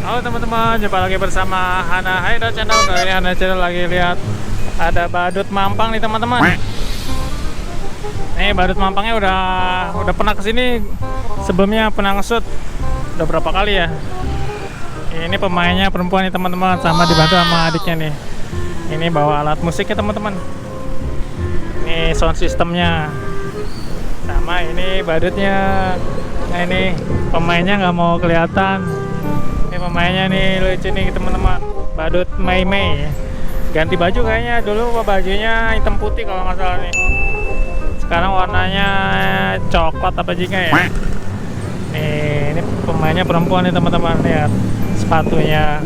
Halo teman-teman, jumpa lagi bersama Hana Haida Channel. Kali ini Hana Channel lagi lihat ada badut mampang nih teman-teman. Nih badut mampangnya udah pernah kesini sebelumnya, pernah ngesut udah berapa kali ya. Ini pemainnya perempuan nih teman-teman, sama dibantu sama adiknya nih. Ini bawa alat musiknya teman-teman. Ini sound systemnya. Sama ini badutnya. Nah ini pemainnya nggak mau kelihatan. Ini pemainnya nih lucu nih teman-teman. Badut Mei Mei. Ganti baju kayaknya, dulu bajunya hitam putih kalau nggak salah nih. Sekarang warnanya coklat apa jika ya. Nih ini pemainnya perempuan nih teman-teman, lihat sepatunya.